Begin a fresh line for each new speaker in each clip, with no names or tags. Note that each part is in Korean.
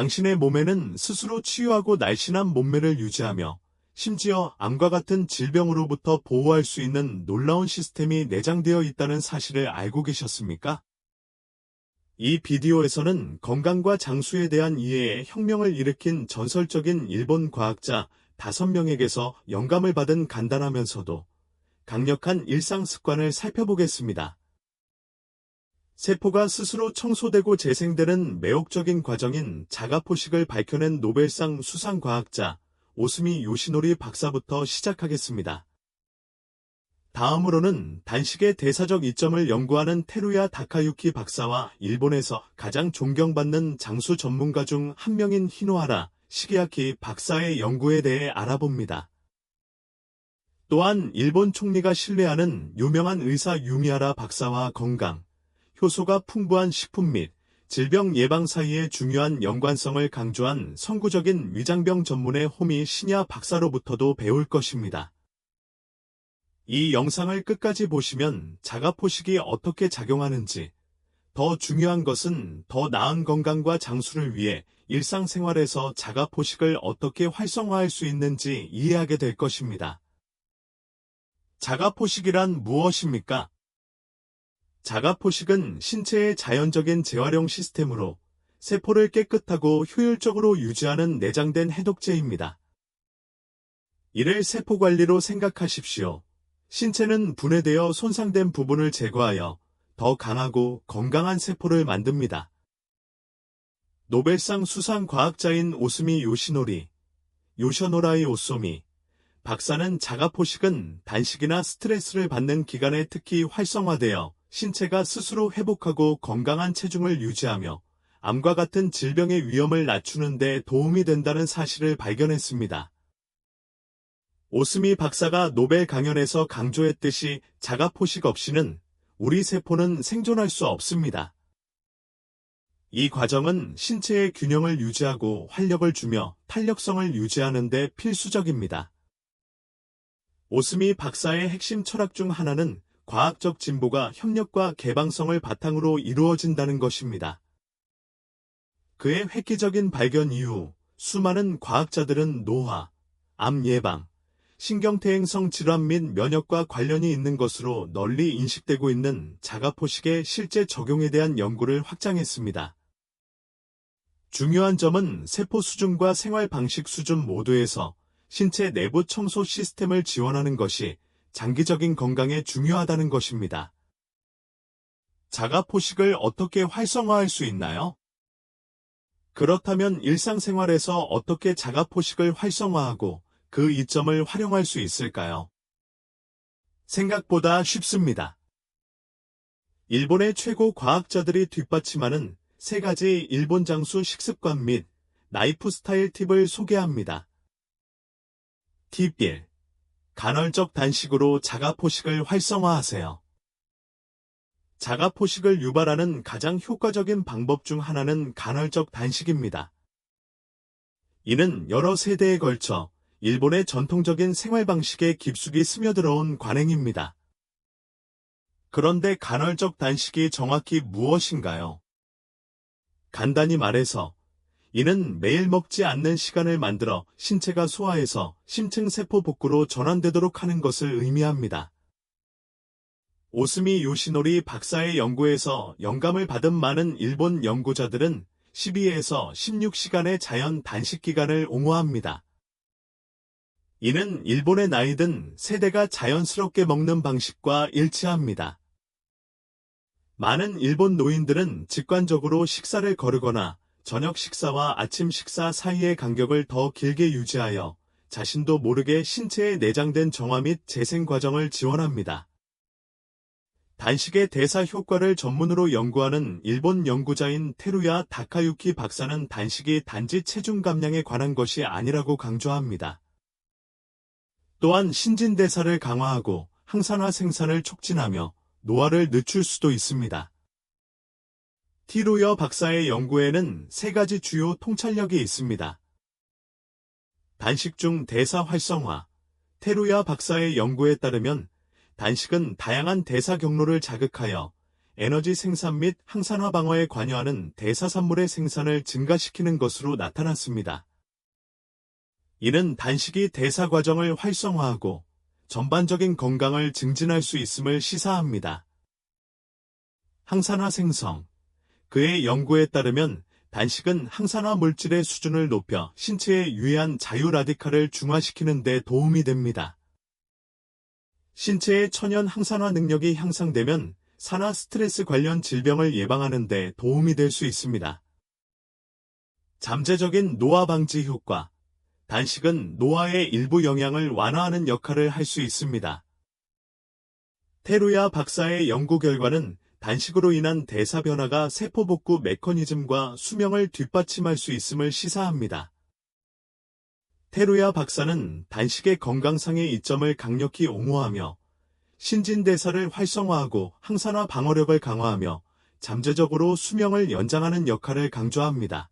당신의 몸에는 스스로 치유하고 날씬한 몸매를 유지하며 심지어 암과 같은 질병으로부터 보호할 수 있는 놀라운 시스템이 내장되어 있다는 사실을 알고 계셨습니까? 이 비디오에서는 건강과 장수에 대한 이해에 혁명을 일으킨 전설적인 일본 과학자 5명에게서 영감을 받은 간단하면서도 강력한 일상 습관을 살펴보겠습니다. 세포가 스스로 청소되고 재생되는 매혹적인 과정인 자가포식을 밝혀낸 노벨상 수상과학자 오스미 요시노리 박사부터 시작하겠습니다. 다음으로는 단식의 대사적 이점을 연구하는 테루야 다카유키 박사와 일본에서 가장 존경받는 장수 전문가 중 한 명인 히노하라 시게아키 박사의 연구에 대해 알아봅니다. 또한 일본 총리가 신뢰하는 유명한 의사 유미하라 박사와 건강, 효소가 풍부한 식품 및 질병 예방 사이의 중요한 연관성을 강조한 선구적인 위장병 전문의 호미 시냐 박사로부터도 배울 것입니다. 이 영상을 끝까지 보시면 자가포식이 어떻게 작용하는지, 더 중요한 것은 더 나은 건강과 장수를 위해 일상생활에서 자가포식을 어떻게 활성화할 수 있는지 이해하게 될 것입니다. 자가포식이란 무엇입니까? 자가포식은 신체의 자연적인 재활용 시스템으로 세포를 깨끗하고 효율적으로 유지하는 내장된 해독제입니다. 이를 세포관리로 생각하십시오. 신체는 분해되어 손상된 부분을 제거하여 더 강하고 건강한 세포를 만듭니다. 노벨상 수상 과학자인 오스미 요시노리, 요셔노라이 오소미 박사는 자가포식은 단식이나 스트레스를 받는 기간에 특히 활성화되어 신체가 스스로 회복하고 건강한 체중을 유지하며 암과 같은 질병의 위험을 낮추는 데 도움이 된다는 사실을 발견했습니다. 오스미 박사가 노벨 강연에서 강조했듯이 자가포식 없이는 우리 세포는 생존할 수 없습니다. 이 과정은 신체의 균형을 유지하고 활력을 주며 탄력성을 유지하는 데 필수적입니다. 오스미 박사의 핵심 철학 중 하나는 과학적 진보가 협력과 개방성을 바탕으로 이루어진다는 것입니다. 그의 획기적인 발견 이후 수많은 과학자들은 노화, 암 예방, 신경퇴행성 질환 및 면역과 관련이 있는 것으로 널리 인식되고 있는 자가포식의 실제 적용에 대한 연구를 확장했습니다. 중요한 점은 세포 수준과 생활 방식 수준 모두에서 신체 내부 청소 시스템을 지원하는 것이 장기적인 건강에 중요하다는 것입니다. 자가포식을 어떻게 활성화할 수 있나요? 그렇다면 일상생활에서 어떻게 자가포식을 활성화하고 그 이점을 활용할 수 있을까요? 생각보다 쉽습니다. 일본의 최고 과학자들이 뒷받침하는 3가지 일본 장수 식습관 및 라이프 스타일 팁을 소개합니다. 팁 1. 간헐적 단식으로 자가포식을 활성화하세요. 자가포식을 유발하는 가장 효과적인 방법 중 하나는 간헐적 단식입니다. 이는 여러 세대에 걸쳐 일본의 전통적인 생활 방식에 깊숙이 스며들어온 관행입니다. 그런데 간헐적 단식이 정확히 무엇인가요? 간단히 말해서 이는 매일 먹지 않는 시간을 만들어 신체가 소화해서 심층세포 복구로 전환되도록 하는 것을 의미합니다. 오스미 요시노리 박사의 연구에서 영감을 받은 많은 일본 연구자들은 12에서 16시간의 자연 단식 기간을 옹호합니다. 이는 일본의 나이든 세대가 자연스럽게 먹는 방식과 일치합니다. 많은 일본 노인들은 직관적으로 식사를 거르거나 저녁 식사와 아침 식사 사이의 간격을 더 길게 유지하여 자신도 모르게 신체에 내장된 정화 및 재생 과정을 지원합니다. 단식의 대사 효과를 전문으로 연구하는 일본 연구자인 테루야 다카유키 박사는 단식이 단지 체중 감량에 관한 것이 아니라고 강조합니다. 또한 신진대사를 강화하고 항산화 생산을 촉진하며 노화를 늦출 수도 있습니다. 티루여 박사의 연구에는 3가지 주요 통찰력이 있습니다. 단식 중 대사 활성화. 테루야 박사의 연구에 따르면 단식은 다양한 대사 경로를 자극하여 에너지 생산 및 항산화 방어에 관여하는 대사산물의 생산을 증가시키는 것으로 나타났습니다. 이는 단식이 대사 과정을 활성화하고 전반적인 건강을 증진할 수 있음을 시사합니다. 항산화 생성. 그의 연구에 따르면 단식은 항산화 물질의 수준을 높여 신체에 유해한 자유라디칼을 중화시키는 데 도움이 됩니다. 신체의 천연 항산화 능력이 향상되면 산화 스트레스 관련 질병을 예방하는 데 도움이 될 수 있습니다. 잠재적인 노화 방지 효과. 단식은 노화의 일부 영향을 완화하는 역할을 할 수 있습니다. 테루야 박사의 연구 결과는 단식으로 인한 대사 변화가 세포 복구 메커니즘과 수명을 뒷받침할 수 있음을 시사합니다. 테루야 박사는 단식의 건강상의 이점을 강력히 옹호하며 신진대사를 활성화하고 항산화 방어력을 강화하며 잠재적으로 수명을 연장하는 역할을 강조합니다.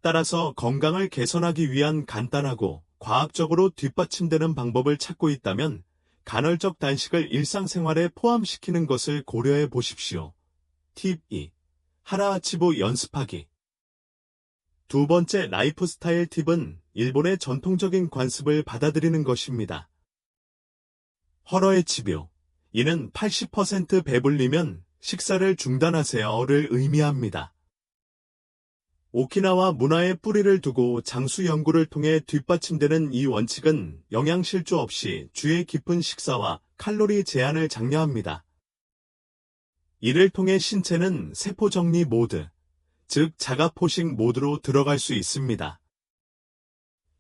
따라서 건강을 개선하기 위한 간단하고 과학적으로 뒷받침되는 방법을 찾고 있다면 간헐적 단식을 일상생활에 포함시키는 것을 고려해 보십시오. 팁 2. 하라하치부 연습하기. 두 번째 라이프 스타일 팁은 일본의 전통적인 관습을 받아들이는 것입니다. 허러에치뷰. 이는 80% 배불리면 식사를 중단하세요를 의미합니다. 오키나와 문화에 뿌리를 두고 장수 연구를 통해 뒷받침되는 이 원칙은 영양실조 없이 주의 깊은 식사와 칼로리 제한을 장려합니다. 이를 통해 신체는 세포 정리 모드, 즉 자가포식 모드로 들어갈 수 있습니다.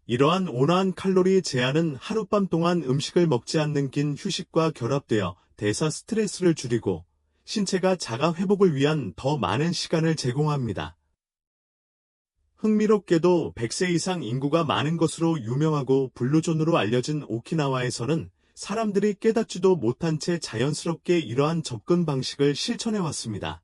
이러한 온화한 칼로리 제한은 하룻밤 동안 음식을 먹지 않는 긴 휴식과 결합되어 대사 스트레스를 줄이고 신체가 자가 회복을 위한 더 많은 시간을 제공합니다. 흥미롭게도 100세 이상 인구가 많은 것으로 유명하고 블루존으로 알려진 오키나와에서는 사람들이 깨닫지도 못한 채 자연스럽게 이러한 접근 방식을 실천해왔습니다.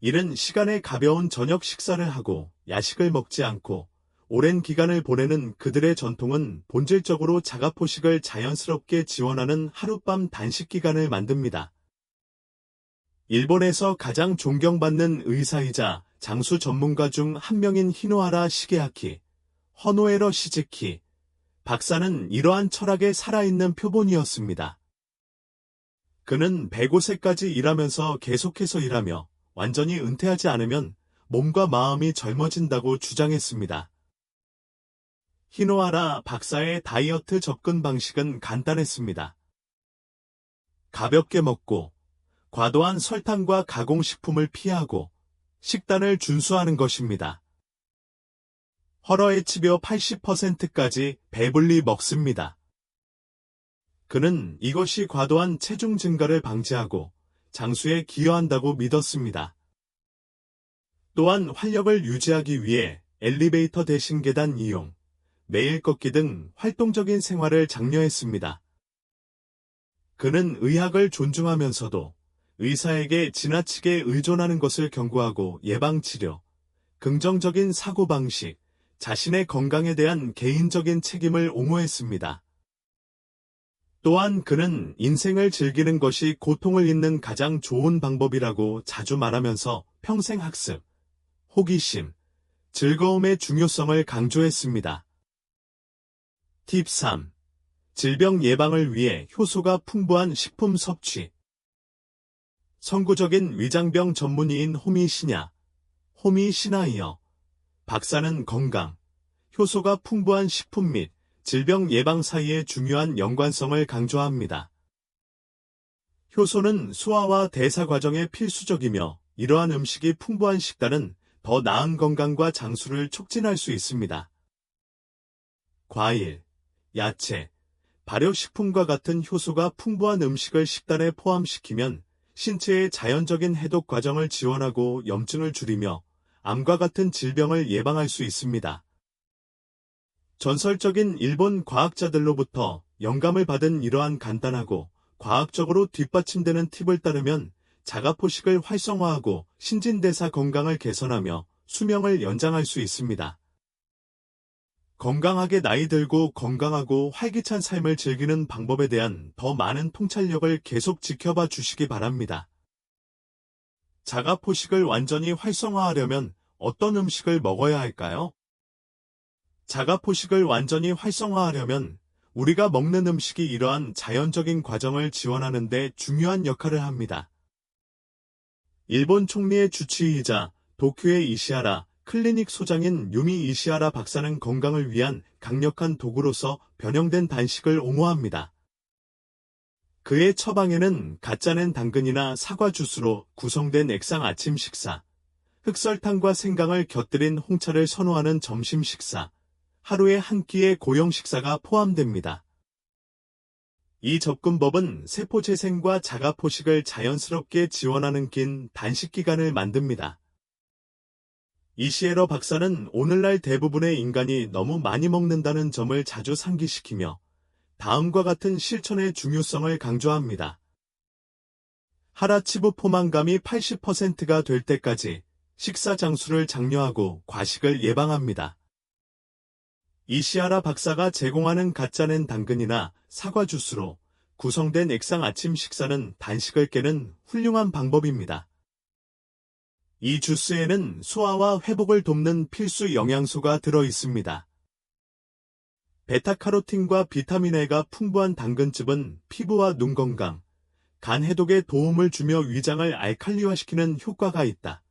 이는 시간에 가벼운 저녁 식사를 하고 야식을 먹지 않고 오랜 기간을 보내는 그들의 전통은 본질적으로 자가포식을 자연스럽게 지원하는 하룻밤 단식 기간을 만듭니다. 일본에서 가장 존경받는 의사이자 장수 전문가 중 한 명인 히노하라 시게아키, 허노에러 시즈키 박사는 이러한 철학의 살아있는 표본이었습니다. 그는 105세까지 일하면서 계속해서 일하며 완전히 은퇴하지 않으면 몸과 마음이 젊어진다고 주장했습니다. 히노하라 박사의 다이어트 접근 방식은 간단했습니다. 가볍게 먹고 과도한 설탕과 가공식품을 피하고 식단을 준수하는 것입니다. 허러에치벼 80%까지 배불리 먹습니다. 그는 이것이 과도한 체중 증가를 방지하고 장수에 기여한다고 믿었습니다. 또한 활력을 유지하기 위해 엘리베이터 대신 계단 이용, 매일 걷기 등 활동적인 생활을 장려했습니다. 그는 의학을 존중하면서도 의사에게 지나치게 의존하는 것을 경고하고 예방치료, 긍정적인 사고방식, 자신의 건강에 대한 개인적인 책임을 옹호했습니다. 또한 그는 인생을 즐기는 것이 고통을 잇는 가장 좋은 방법이라고 자주 말하면서 평생 학습, 호기심, 즐거움의 중요성을 강조했습니다. 팁 3. 질병 예방을 위해 효소가 풍부한 식품 섭취. 선구적인 위장병 전문의인 호미 시나이어 박사는 건강, 효소가 풍부한 식품 및 질병 예방 사이의 중요한 연관성을 강조합니다. 효소는 소화와 대사 과정에 필수적이며 이러한 음식이 풍부한 식단은 더 나은 건강과 장수를 촉진할 수 있습니다. 과일, 야채, 발효식품과 같은 효소가 풍부한 음식을 식단에 포함시키면 신체의 자연적인 해독 과정을 지원하고 염증을 줄이며 암과 같은 질병을 예방할 수 있습니다. 전설적인 일본 과학자들로부터 영감을 받은 이러한 간단하고 과학적으로 뒷받침되는 팁을 따르면 자가포식을 활성화하고 신진대사 건강을 개선하며 수명을 연장할 수 있습니다. 건강하게 나이 들고 건강하고 활기찬 삶을 즐기는 방법에 대한 더 많은 통찰력을 계속 지켜봐 주시기 바랍니다. 자가포식을 완전히 활성화하려면 어떤 음식을 먹어야 할까요? 자가포식을 완전히 활성화하려면 우리가 먹는 음식이 이러한 자연적인 과정을 지원하는 데 중요한 역할을 합니다. 일본 총리의 주치의이자 도쿄의 이시하라 클리닉 소장인 유미 이시하라 박사는 건강을 위한 강력한 도구로서 변형된 단식을 옹호합니다. 그의 처방에는 가짜낸 당근이나 사과 주스로 구성된 액상 아침 식사, 흑설탕과 생강을 곁들인 홍차를 선호하는 점심 식사, 하루에 한 끼의 고용 식사가 포함됩니다. 이 접근법은 세포 재생과 자가포식을 자연스럽게 지원하는 긴 단식 기간을 만듭니다. 이시에러 박사는 오늘날 대부분의 인간이 너무 많이 먹는다는 점을 자주 상기시키며 다음과 같은 실천의 중요성을 강조합니다. 하라치부 포만감이 80%가 될 때까지 식사 장수를 장려하고 과식을 예방합니다. 이시하라 박사가 제공하는 가짜낸 당근이나 사과 주스로 구성된 액상 아침 식사는 단식을 깨는 훌륭한 방법입니다. 이 주스에는 소화와 회복을 돕는 필수 영양소가 들어 있습니다. 베타카로틴과 비타민 A가 풍부한 당근즙은 피부와 눈 건강, 간 해독에 도움을 주며 위장을 알칼리화시키는 효과가 있다.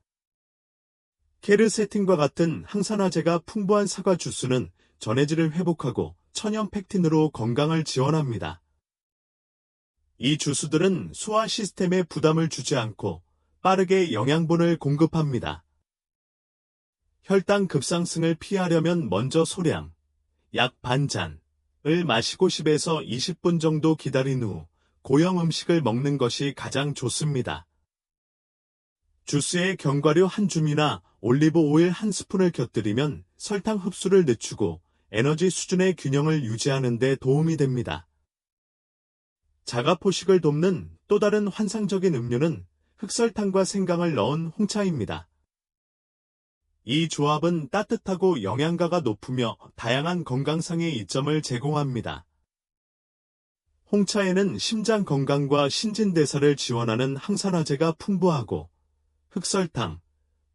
케르세틴과 같은 항산화제가 풍부한 사과 주스는 전해질을 회복하고 천연 팩틴으로 건강을 지원합니다. 이 주스들은 소화 시스템에 부담을 주지 않고 빠르게 영양분을 공급합니다. 혈당 급상승을 피하려면 먼저 소량, 약 반잔을 마시고 10에서 20분 정도 기다린 후 고형 음식을 먹는 것이 가장 좋습니다. 주스에 견과류 한 줌이나 올리브 오일 한 스푼을 곁들이면 설탕 흡수를 늦추고 에너지 수준의 균형을 유지하는 데 도움이 됩니다. 자가포식을 돕는 또 다른 환상적인 음료는 흑설탕과 생강을 넣은 홍차입니다. 이 조합은 따뜻하고 영양가가 높으며 다양한 건강상의 이점을 제공합니다. 홍차에는 심장 건강과 신진대사를 지원하는 항산화제가 풍부하고 흑설탕,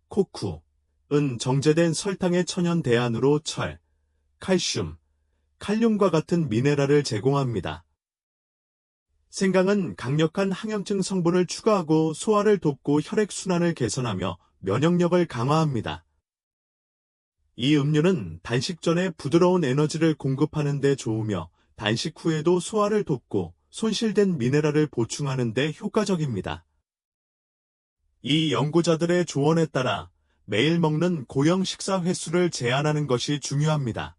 코쿠,은 정제된 설탕의 천연 대안으로 철, 칼슘, 칼륨과 같은 미네랄을 제공합니다. 생강은 강력한 항염증 성분을 추가하고 소화를 돕고 혈액순환을 개선하며 면역력을 강화합니다. 이 음료는 단식 전에 부드러운 에너지를 공급하는 데 좋으며 단식 후에도 소화를 돕고 손실된 미네랄을 보충하는 데 효과적입니다. 이 연구자들의 조언에 따라 매일 먹는 고형 식사 횟수를 제한하는 것이 중요합니다.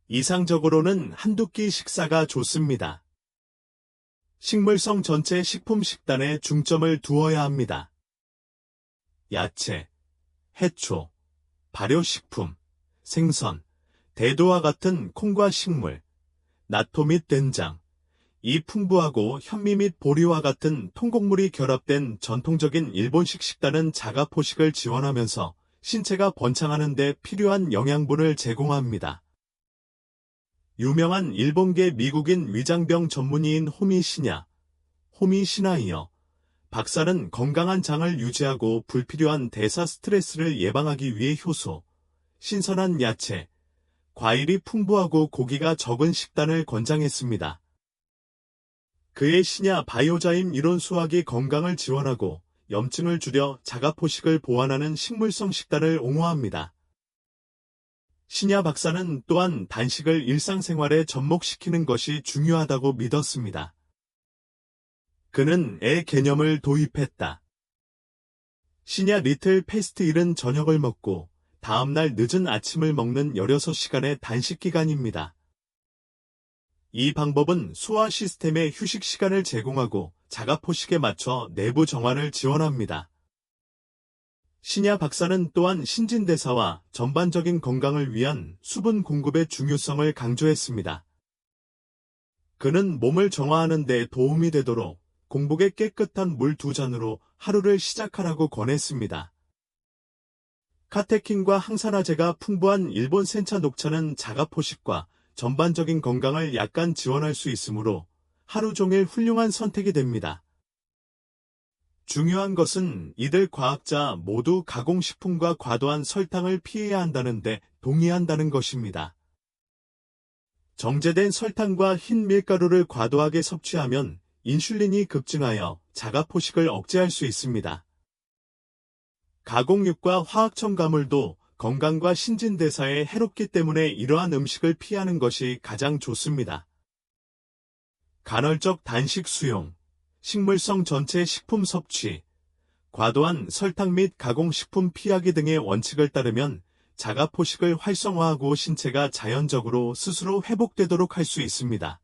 이상적으로는 한두 끼 식사가 좋습니다. 식물성 전체 식품 식단에 중점을 두어야 합니다. 야채, 해초, 발효식품, 생선, 대도와 같은 콩과 식물, 나토 및 된장, 이 풍부하고 현미 및 보리와 같은 통곡물이 결합된 전통적인 일본식 식단은 자가포식을 지원하면서 신체가 번창하는 데 필요한 영양분을 제공합니다. 유명한 일본계 미국인 위장병 전문의인 호미 시나이어 박사는 건강한 장을 유지하고 불필요한 대사 스트레스를 예방하기 위해 효소, 신선한 야채, 과일이 풍부하고 고기가 적은 식단을 권장했습니다. 그의 신야 바이오자임 이론 수학이 건강을 지원하고 염증을 줄여 자가포식을 보완하는 식물성 식단을 옹호합니다. 신야 박사는 또한 단식을 일상생활에 접목시키는 것이 중요하다고 믿었습니다. 그는 애 개념을 도입했다. 신야 리틀 패스트 일은 저녁을 먹고 다음날 늦은 아침을 먹는 16시간의 단식 기간입니다. 이 방법은 소화 시스템에 휴식 시간을 제공하고 자가포식에 맞춰 내부 정화를 지원합니다. 신야 박사는 또한 신진대사와 전반적인 건강을 위한 수분 공급의 중요성을 강조했습니다. 그는 몸을 정화하는 데 도움이 되도록 공복에 깨끗한 물 2잔으로 하루를 시작하라고 권했습니다. 카테킨과 항산화제가 풍부한 일본 센차 녹차는 자가포식과 전반적인 건강을 약간 지원할 수 있으므로 하루 종일 훌륭한 선택이 됩니다. 중요한 것은 이들 과학자 모두 가공식품과 과도한 설탕을 피해야 한다는데 동의한다는 것입니다. 정제된 설탕과 흰 밀가루를 과도하게 섭취하면 인슐린이 급증하여 자가포식을 억제할 수 있습니다. 가공육과 화학 첨가물도 건강과 신진대사에 해롭기 때문에 이러한 음식을 피하는 것이 가장 좋습니다. 간헐적 단식 수용, 식물성 전체 식품 섭취, 과도한 설탕 및 가공식품 피하기 등의 원칙을 따르면 자가포식을 활성화하고 신체가 자연적으로 스스로 회복되도록 할 수 있습니다.